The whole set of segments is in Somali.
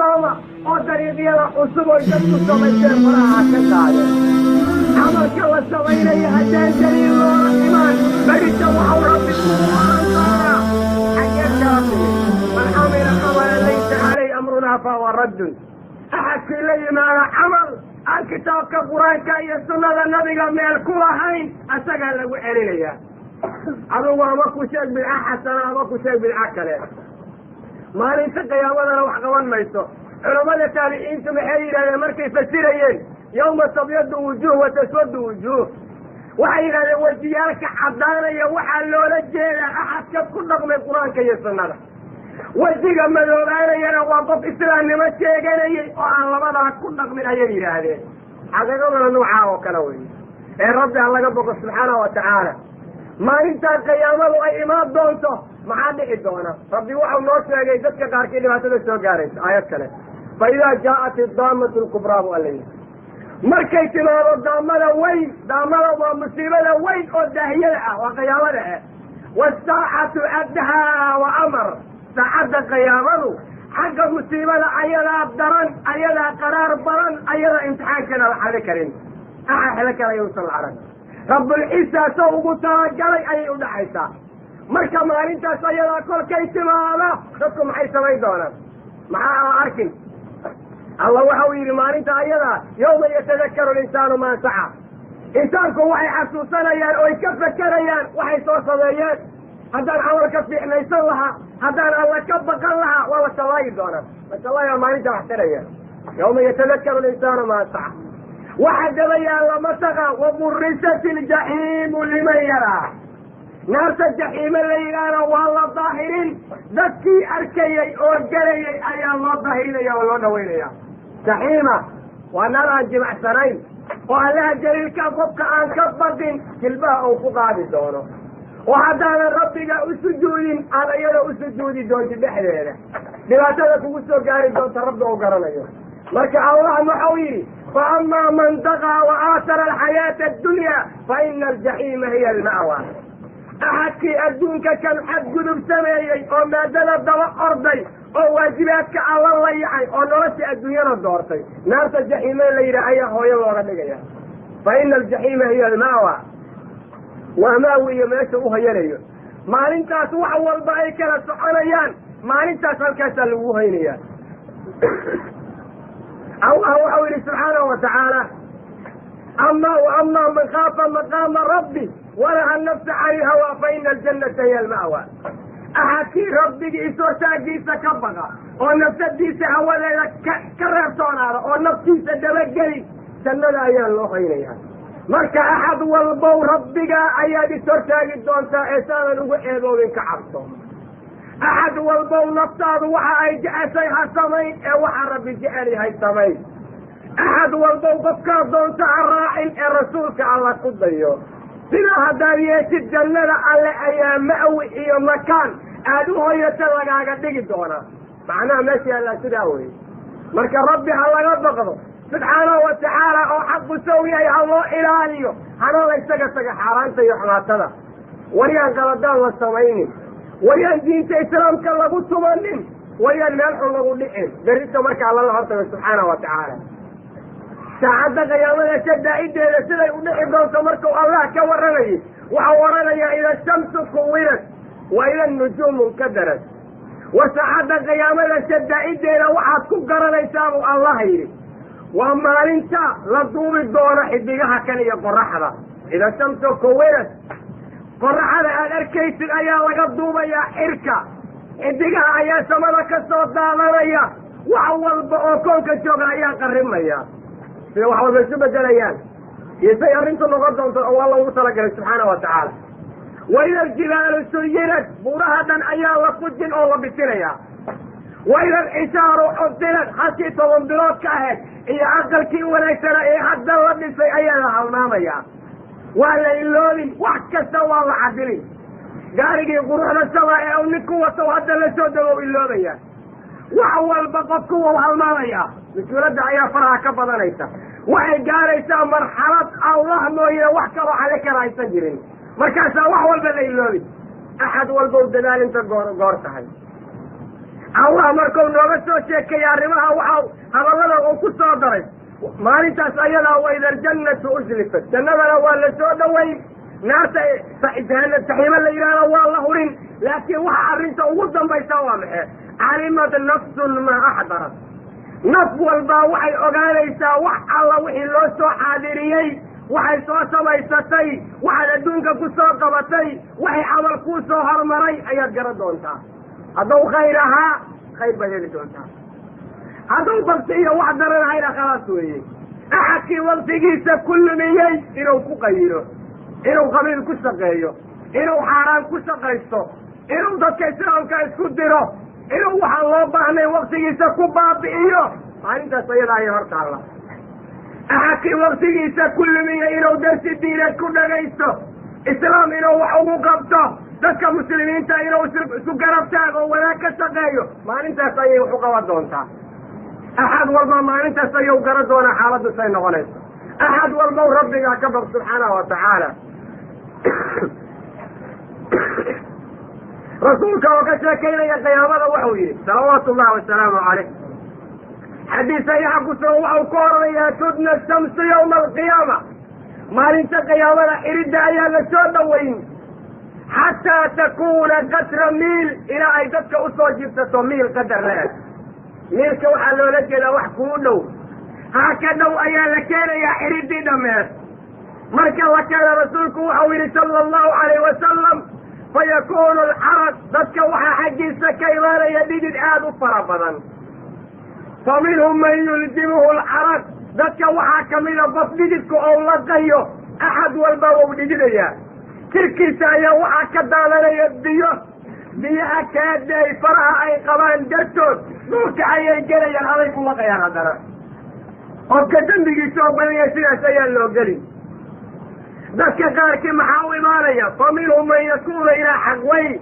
قيامة وطريق يلا أسبوع جبت سميتين فراها كتاية عمل كلا سمينا يهدين جليل الله الإيمان بريد وحو ربي سبحانه حقيقة كافي من عمل عملا ليس عليه أمرنا فهو رد أحد في لي ما عمل الكتاب كقرآن كأي السنة النبي من الكلهين أسجل له إليه أروى ماكو شيء بالأحسن ماكو شيء بالأكله ما ننسى يا ولد روح قوان ميتو علماء التابعين محيرا مركي فسيرين يوم تبيض وجوه وتسود وجوه وحيرا وجيالك حضانا يا وحلو لجينا أحد كل رقم القرآن كي السنة وجيك مدورانا يا وقف إسلام ما تيجي وعلى مدى كل رقم الأيام هذه هذا قبل نوعه وكلوي الرب الله قبل سبحانه وتعالى ما انت قيامه اي امام دونته ما حد يدونه ربي وحو نو شيغay dadka qaarkii dhibaatada soo gaaraysa ayad kale فإذا جاءت الضامة الكبرى وقال markay timaado daamada weyn daamada waa musiibada weyn oo daahiyada ah waa qiyaamada wasaa'atu adha wa amr saacada qiyaamadu xagga musiibada ayadaa daran ayadaa qaraar baran ayadaa imtixaankana la xalin karin xalin karayo sallallahu رب العزة سوق تاجري أي ودحيسا مركب مالين تسيرا كل كيس مالا خدكم حيث ميدانا مع أركن الله وحوير مالين تاجرا يوم يتذكر الإنسان ما سعى إنسانكم وحي حسوسنا يان أو يكفك كريان وحي صوصنا يان هذا العمر كفي إحنا يسلها هذا الله كبك الله والله سواي دونا بس الله يا مالين تحتريان يوم يتذكر الإنسان ما سعى واحد بيان لما سقى وبرزت الجحيم لمن يرى نار الجحيم اللي يرى والله ظاهرين ذكي أركي أو جري أي الله ظاهرين يا الله نوينيا جحيمة ونرى جمع سنين وعلى جريل كفبك عن كبردين كلبها أو فقاد دونه وهذا ربك أسجود على يده أسجود دون بحريره لما تلك أسجود قاري دون تربه وقرنيه لك الله محويري فأما من طغى وآثر الحياة الدنيا فإن الجحيم هي المأوى أحد في أدونك كان حد قلوب سمايي أو ما دلت دواء أرضي أو واجباتك على الله يعني أو نرسي الدنيا ندورتي نار الجحيم اللي رأيه هو يلا رجعيه فإن الجحيم هي المأوى وماوي يمسوها يليه ما أنت سوى أول بأيك لسحريان ما أنت سلكت الوهينيان أو سبحانه وتعالى أما من خاف مقام ربي ونهى النفس عن الهوى فإن الجنة هي المأوى أحكي ربي إسوسا جيسا كبغا ونفس ديسا هولا كررتون هذا ونفس ديسا دبقلي سنة أيان الله إليها مركا أحد والبو ربك أيادي سوسا جدونسا إسانا وإيضو من كعبتهم أحد والبو نفتاد وحا أي جأسيها سمين وحا ربي جأليها السمين أحد والبو قفكار دونتا الراحل الرسولك على قديو سنة هدارية الجنة على أيام مأوي إيو مكان أدوه يتلقى قدق دونا معناه ماشي على سداوي مركا ربي على قدقه سبحانه وتعالى أو حق سوية الله إلهيو هنا لا يستقى حارانتا يحماتنا وليان قلدان والسميني ويان دينت إسلامك الله قلت مؤمن ويان ملح الله قلت دريت مركا على الله سبحانه وتعالى ساعد قيامنا شد إيدي لسلا يقول دونت مركا الله كورني وحورني إلى الشمس كورت وإلى النجوم انكدرت وساعد قيامنا شد إيدي لوحد كقرن يسام الله يري وأما أنت لطوب الدورة حديقها كان يقول رحلة إذا الشمس كورت فرحنا الأركيس الأيام لقدوما يا إركا إدقها يا سمرك الصوت دالريا وحول بأوكوك الشوغ يا قرميا في وحول بسبة جليان يسير انتو نغضهم والله وصلك سبحانه وتعالى وإذا الجبال سيرت برهدا أيام لفج الله بسريا وإذا الحسار حصلت حسيت وانبروك كاهد إيا عقل كي وليس رأي حد الله في أيام الحمامية ولا اللولي وحكا سوا وعدلي قارقي قروحنا السواء أو نكوة وهذا لسودوا اللولية وحول بقى قوة وحلمانية مش ولد عيا فرها كبضا ليس وحي قاريسا مرحلة الله نوية وحكا وحلك رايسا جرين مركاسا وحول بلا اللولي أحد والبو دلال انت قورتها allah markuu nooga soo sheekeeya arrimaha waxau hadallada uu ku soo daray maalintaas ayadaa wayda aljannatu uslifat jannadana waa la soo dhaweyn naarta saxiibo la yidhahda waa la hurin laakiin waxa arrinta ugu dambaysa waa maxe calimat nafsun maa axdarat naf walbaa waxay ogaanaysaa wax alla wixii loo soo xaadiriyey waxay soo samaysatay waxaad adduunka ku soo qabatay waxay camal kuu soo hormaray ayaad garan doontaa hadduu khayr ahaa khayr baad heli doontaa hadduu bakti iyo wax daranahayna khalaas weeye axadkii waktigiisa ku lumiyey inuu ku qayiro inuu qabiil ku shaqeeyo inuu xaaraan ku shaqaysto inuu dadka islaamka isku diro inuu waxaan loo baahnay waktigiisa ku baabi'iyo maalintaas ayadaa ayay hor taalla axadkii waktigiisa ku lumiyey inuu darsi diineed ku dhagaysto islaam inuu wax ugu qabto dadka muslimiinta inuu isku garab taago wanaag ka shaqeeyo maalintaas ayay wax u qaban doontaa axad walba maalintaas ayuu garan doonaa xaaladdu say noqonayso axad walbow rabbigaa ka baq subxaanahu watacaala rasuulka oo ka sheekaynaya qiyaamada wuxuu yidhi salawaatu ullahi wasalaamu calayh xadiis saxiixa ku sugan waxau ka oranayaa tudna shamsu yawma alqiyaama maalinta qiyaamada xiridda ayaa la soo dhaweyn xataa takuuna qadra miil ilaa ay dadka usoo jibsato miil qadar le-eg miilka waxaa loola jeedaa wax kuu dhow haa ka dhow ayaa la keenayaa xiriddii dhammeed marka la keena rasuulku waxau yidhi sala allahu calayh wasalam fayakunu alxaraj dadka waxaa xaggiisa ka imaanaya dhidid aad u fara badan fa minhum man yulzimuhu alxaraj dadka waxaa kamida qof dhididka oo laqayo axad walba wau dhididayaa jirkiisa ayaa waxaa ka daadanaya biyaha kaadaay faraha ay qabaan dartood dhulka ayay gelayaan aday ku laqayaan haddana qofka dembigiisa oo badanya sidaas ayaa loo gelin dadka qaarkii maxaa u imaanaya fa minhum man yakuunu ilaa xaqweyn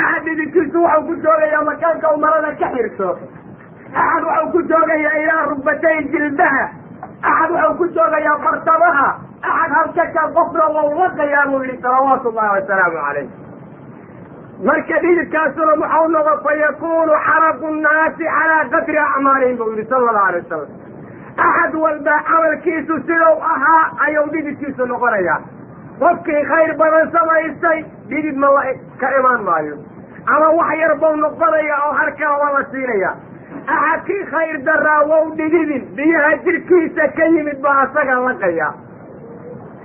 axad dhididkiisu waxau ku joogayaa makaanka u marada ka xirto axad waxau ku joogayaa ilaa rugbatay jilbaha axad waxau ku joogayaa bartamaha axad halkaka qofna wau laqayaa buu yihi salawaatu ullahi wasalaamu calayh marka dhididkaasuna maxau noqo fa yakunu xaraqu nnaasi calaa qadri acmaalihim buu yihi sala allahu alay wasalam axad walba camalkiisu sidau ahaa ayuu dhididkiisu noqonayaa qofkii khayr badan samaystay dhidid ma la ka imaan maayo ama wax yar bau noqonaya oo harkaa waa la siinaya axadkii khayr daraa wau dhididin biyaha jirkiisa ka yimid baa asaga laqaya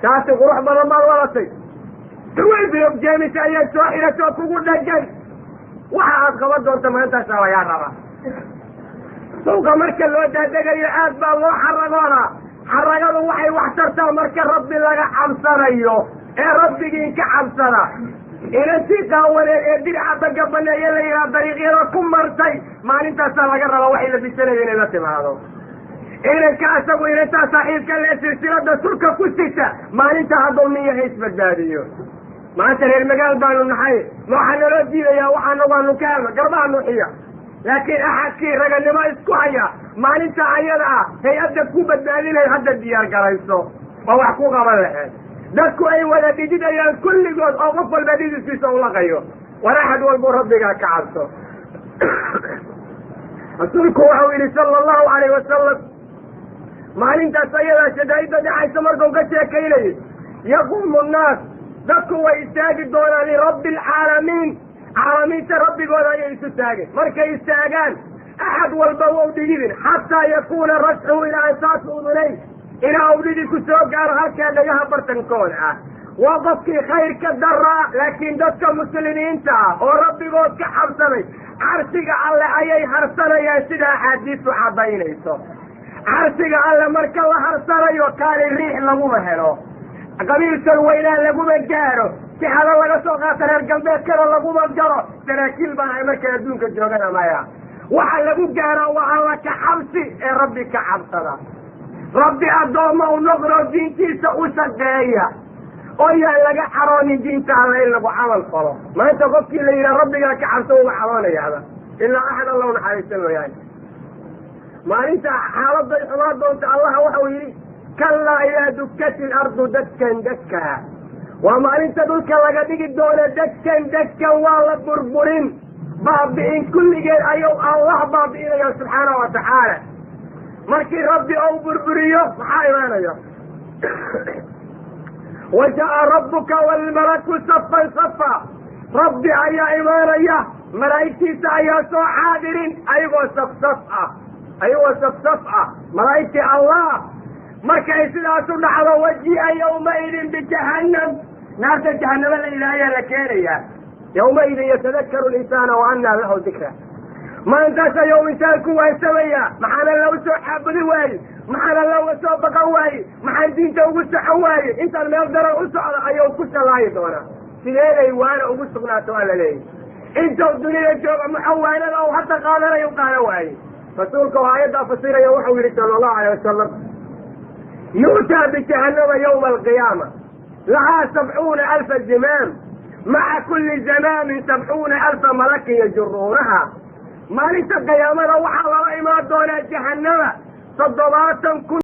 taasi qurux badan baad wadatay duwaybiog jeemisa ayaa soo xidhatoo kugu dhagan waxa aad qaban doonta maantaasaa lagaa rabaa suuqa marka loo daadegayo aad baa loo xaragoonaa xaragadu waxay wax tartaa marka rabbi laga cabsanayo ee rabbigii ka cabsana inantii qaawaneed ee dircadda gabaneeye la yidhaha dariiqyada ku martay maalintaasaa laga rabaa waxay la bisanaya inay la timaado inanka asagu inantaa saaxiibka lee silsilada surka ku sita maalinta hadduu nin yahay isbadbaadiyo maanta reer magaal baanu nahay ma waxaa naloo diidayaa waxaana waanu ka helno garbaha nuuxiya laakiin axadkii raganimo isku haya maalinta ayada ah hay-adda ku badbaadinay hadda diyaar garayso oo wax ku qaban laheed dadku ay wada dhididayaan kulligood oo qof walba dhididkiisa u laqayo war axad walbuu rabbigaa ka cabso rasuulku waxau yidhi sala allahu calayh wasalam maalintaas ayadaa shadaa'idda dhexaysa markuu ka sheekaynayay yaquumu nnaas dadku way istaagi doonaan lirabbi alcaalamiin caalamiinta rabbigooda ayay isu taageen markay istaagaan axad walba wau dhididin xataa yakuuna rasxuhu ilaa ansaasi udunayn ilaa uu dhididku soo gaaro halkaa dhagaha bartankooda ah waa qofkii khayrka daraa laakiin dadka muslimiinta ah oo rabbigood ka cabsanay carsiga alle ayay harsanayaan sida axaadiistu caddaynayso carsiga alle marka la harsanayo kaali riix laguma helo qabiilkan weynaa laguma gaaro si hada laga soo qaata reer galbeedkana laguma garo saraakiil baan ay markay adduunka joogana maya waxa lagu gaaraa waa alla ka cabsi ee rabbi ka cabsada rabbi addooma u noqdo diintiisa u shaqeeya oo yaan laga caroonin diinta alla in lagu camal falo maanta qofkii la yidhaha rabbigaa ka cabsa uga caroonayaada ilaa axad alla unaxariista mooyaane maalinta xaaladay xumaa doonta allaha waxau yidhi kallaa idaa dukkati ilardu dakkan dakkaa waa maalinta dhulka laga dhigi doono dakkan dakkan waa la burburin baabi'in kulligeed ayuu allah baabi'inayo subxaanahu watacaala. markii rabbi ou burburiyo maxaa imaanaya waja'a rabbuka waalmalaku safan safa, rabbi ayaa imaanaya, malaa'igtiisa ayaa soo xaadirin ayagoo safsaf ah malaa'igtii allah. markay sidaas u dhacdo waji'a yawmaidin bijahannam, naarta jahannama la ilaahayaa la keenayaa. yawmaidin yatadakaru linsaana wa annaa lahu dikra, maantaas ayuu insaanku waansamaya. maxaana loo soo xaabudi waaye, maxaana looga soo baqan waaye, maxaan diinta ugu socon waaye, intaan meel daran u socda ayuu ku sallaayi doonaa. sideeday waana ugu sugnaato waa la leeyahy. intuu dunida jooga muxawaanada ou hadda qaadanayo qaada waaye. rasuulka oo aayaddaa fasiraya wuxuu yihi sala allahu alayh wasalam, yu'taa bijahannama yawma alqiyaama lahaa 70,000 zimaam maca kulli zamaamin 70,000 malakin yajuruunaha. maalinta qiyaamada waxaa lala imaan doonaa jahannama 70,000